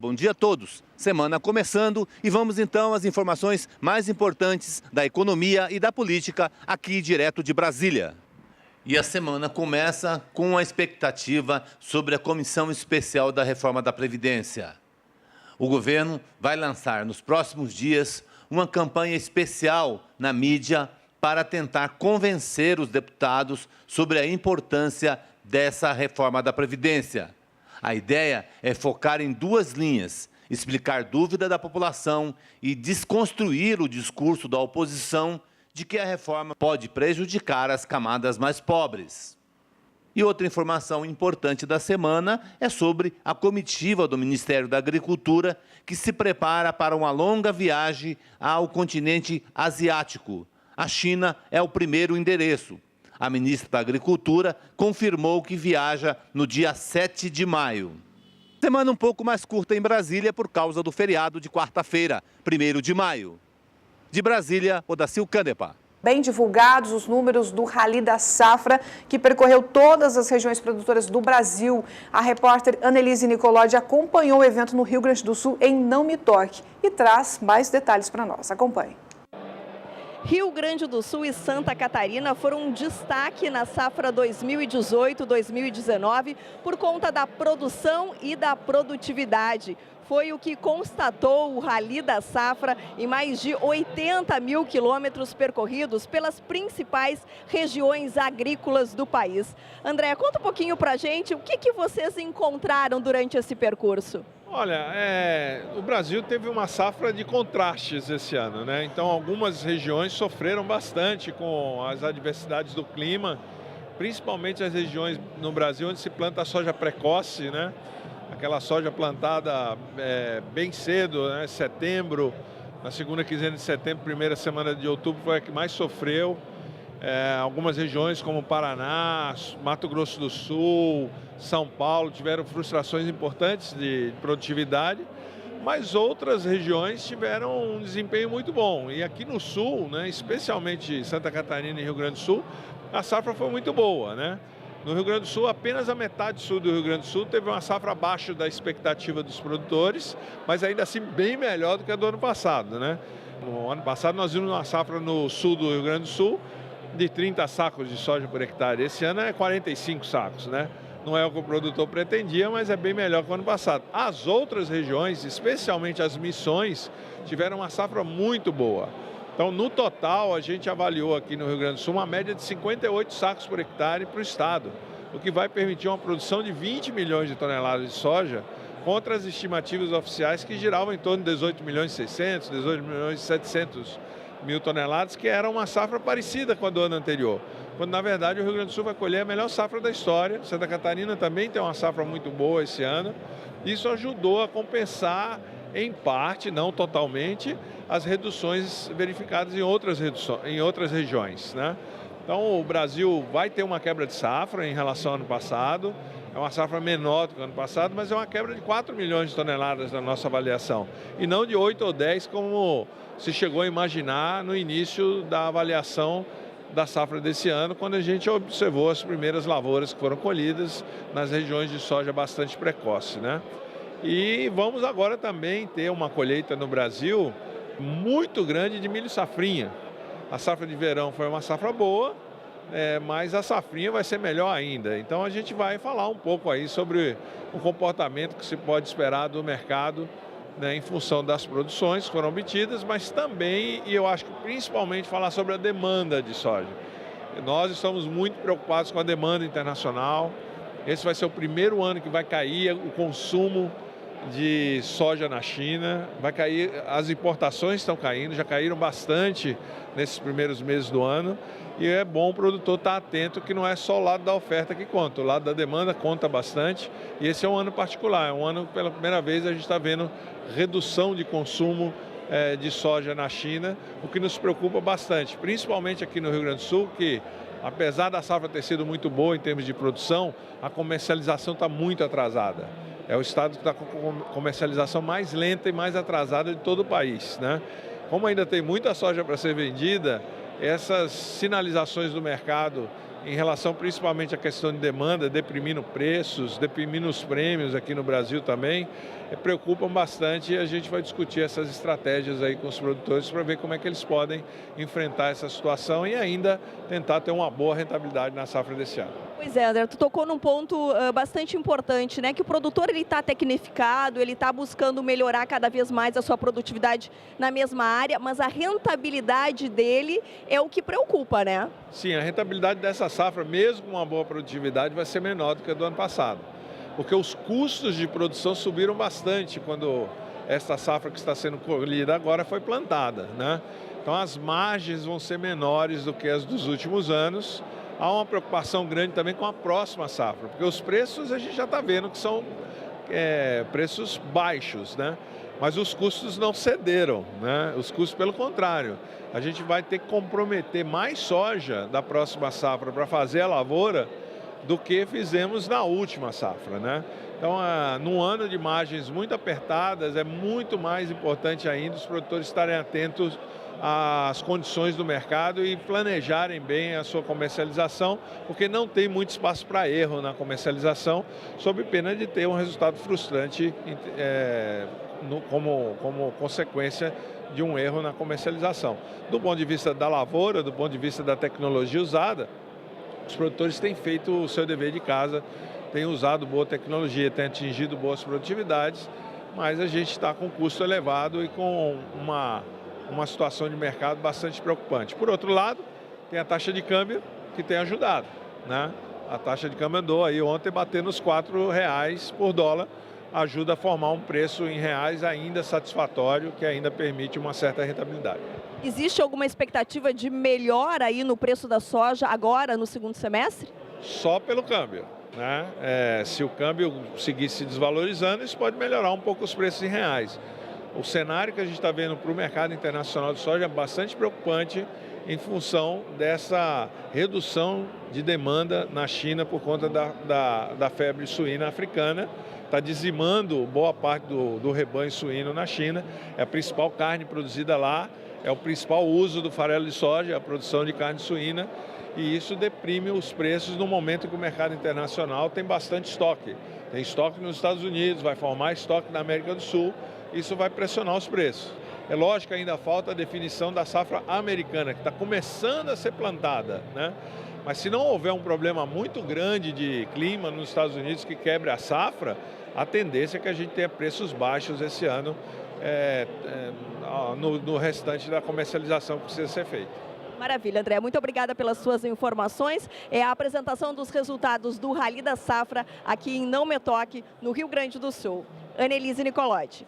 Bom dia a todos. Semana começando e vamos então às informações mais importantes da economia e da política aqui direto de Brasília. E a semana começa com a expectativa sobre a Comissão Especial da Reforma da Previdência. O governo vai lançar nos próximos dias uma campanha especial na mídia para tentar convencer os deputados sobre a importância dessa reforma da Previdência. A ideia é focar em duas linhas: explicar dúvida da população e desconstruir o discurso da oposição de que a reforma pode prejudicar as camadas mais pobres. E outra informação importante da semana é sobre a comitiva do Ministério da Agricultura, que se prepara para uma longa viagem ao continente asiático. A China é o primeiro endereço. A ministra da Agricultura confirmou que viaja no dia 7 de maio. Semana um pouco mais curta em Brasília por causa do feriado de quarta-feira, 1º de maio. De Brasília, Odacil Canepa. Bem divulgados os números do Rally da Safra, que percorreu todas as regiões produtoras do Brasil. A repórter Annelise Nicolodi acompanhou o evento no Rio Grande do Sul, em Não Me Toque, e traz mais detalhes para nós. Acompanhe. Rio Grande do Sul e Santa Catarina foram um destaque na safra 2018-2019 por conta da produção e da produtividade. Foi o que constatou o Rally da Safra em mais de 80 mil quilômetros percorridos pelas principais regiões agrícolas do país. André, conta um pouquinho pra gente o que vocês encontraram durante esse percurso. Olha, o Brasil teve uma safra de contrastes esse ano, né? Então, algumas regiões sofreram bastante com as adversidades do clima, principalmente as regiões no Brasil onde se planta a soja precoce, né? Aquela soja plantada bem cedo, né? Setembro, na segunda quinzena de setembro, primeira semana de outubro foi a que mais sofreu. Algumas regiões como Paraná, Mato Grosso do Sul, São Paulo tiveram frustrações importantes de produtividade, mas outras regiões tiveram um desempenho muito bom. E aqui no Sul, né, especialmente Santa Catarina e Rio Grande do Sul, a safra foi muito boa, né? No Rio Grande do Sul, apenas a metade sul do Rio Grande do Sul teve uma safra abaixo da expectativa dos produtores, mas ainda assim bem melhor do que a do ano passado, né? No ano passado nós vimos uma safra no sul do Rio Grande do Sul de 30 sacos de soja por hectare. Esse ano é 45 sacos, né? Não é o que o produtor pretendia, mas é bem melhor que o ano passado. As outras regiões, especialmente as Missões, tiveram uma safra muito boa. Então, no total, a gente avaliou aqui no Rio Grande do Sul uma média de 58 sacos por hectare para o estado, o que vai permitir uma produção de 20 milhões de toneladas de soja, contra as estimativas oficiais que giravam em torno de 18 milhões e 600, 18 milhões e 700 mil toneladas, que era uma safra parecida com a do ano anterior, quando na verdade o Rio Grande do Sul vai colher a melhor safra da história. Santa Catarina também tem uma safra muito boa esse ano. Isso ajudou a compensar, em parte, não totalmente, as reduções verificadas em outras regiões, né? Então o Brasil vai ter uma quebra de safra em relação ao ano passado. É uma safra menor do que o ano passado, mas é uma quebra de 4 milhões de toneladas na nossa avaliação, e não de 8 ou 10 como se chegou a imaginar no início da avaliação da safra desse ano, quando a gente observou as primeiras lavouras que foram colhidas nas regiões de soja bastante precoce, né? E vamos agora também ter uma colheita no Brasil muito grande de milho safrinha. A safra de verão foi uma safra boa, mas a safrinha vai ser melhor ainda. Então a gente vai falar um pouco aí sobre o comportamento que se pode esperar do mercado, né, em função das produções que foram obtidas, mas também, e eu acho que principalmente, falar sobre a demanda de soja. Nós estamos muito preocupados com a demanda internacional. Esse vai ser o primeiro ano que vai cair o consumo de soja na China, vai cair, as importações estão caindo, já caíram bastante nesses primeiros meses do ano, e é bom o produtor estar atento que não é só o lado da oferta que conta, o lado da demanda conta bastante, e esse é um ano particular, é um ano que pela primeira vez a gente está vendo redução de consumo de soja na China, o que nos preocupa bastante, principalmente aqui no Rio Grande do Sul, que apesar da safra ter sido muito boa em termos de produção, a comercialização está muito atrasada. É o estado que está com a comercialização mais lenta e mais atrasada de todo o país, né? Como ainda tem muita soja para ser vendida, essas sinalizações do mercado em relação principalmente à questão de demanda, deprimindo preços, deprimindo os prêmios aqui no Brasil também, preocupam bastante, e a gente vai discutir essas estratégias aí com os produtores para ver como é que eles podem enfrentar essa situação e ainda tentar ter uma boa rentabilidade na safra desse ano. Pois é, André, tu tocou num ponto bastante importante, né? Que o produtor ele está tecnificado, ele está buscando melhorar cada vez mais a sua produtividade na mesma área, mas a rentabilidade dele é o que preocupa, né? Sim, a rentabilidade dessa safra, mesmo com uma boa produtividade, vai ser menor do que a do ano passado. Porque os custos de produção subiram bastante quando esta safra que está sendo colhida agora foi plantada, né? Então as margens vão ser menores do que as dos últimos anos. Há uma preocupação grande também com a próxima safra, porque os preços a gente já está vendo que são preços baixos, né? Mas os custos não cederam, né? Os custos, pelo contrário, a gente vai ter que comprometer mais soja da próxima safra para fazer a lavoura do que fizemos na última safra, né? Então, num ano de margens muito apertadas, é muito mais importante ainda os produtores estarem atentos às condições do mercado e planejarem bem a sua comercialização, porque não tem muito espaço para erro na comercialização, sob pena de ter um resultado frustrante como consequência de um erro na comercialização. Do ponto de vista da lavoura, do ponto de vista da tecnologia usada, os produtores têm feito o seu dever de casa, têm usado boa tecnologia, têm atingido boas produtividades, mas a gente está com custo elevado e com uma situação de mercado bastante preocupante. Por outro lado, tem a taxa de câmbio que tem ajudado, né? A taxa de câmbio andou aí ontem batendo os R$4 por dólar, ajuda a formar um preço em reais ainda satisfatório, que ainda permite uma certa rentabilidade. Existe alguma expectativa de melhora aí no preço da soja agora no segundo semestre? Só pelo câmbio, né? Se o câmbio seguir se desvalorizando, isso pode melhorar um pouco os preços em reais. O cenário que a gente está vendo para o mercado internacional de soja é bastante preocupante em função dessa redução de demanda na China por conta da febre suína africana. Está dizimando boa parte do rebanho suíno na China, é a principal carne produzida lá, é o principal uso do farelo de soja, a produção de carne suína, e isso deprime os preços no momento que o mercado internacional tem bastante estoque. Tem estoque nos Estados Unidos, vai formar estoque na América do Sul, isso vai pressionar os preços. É lógico que ainda falta a definição da safra americana, que está começando a ser plantada, né? Mas se não houver um problema muito grande de clima nos Estados Unidos que quebre a safra, a tendência é que a gente tenha preços baixos esse ano no restante da comercialização que precisa ser feita. Maravilha, André. Muito obrigada pelas suas informações. É a apresentação dos resultados do Rally da Safra aqui em Não Me Toque, no Rio Grande do Sul. Anelise Nicolodi.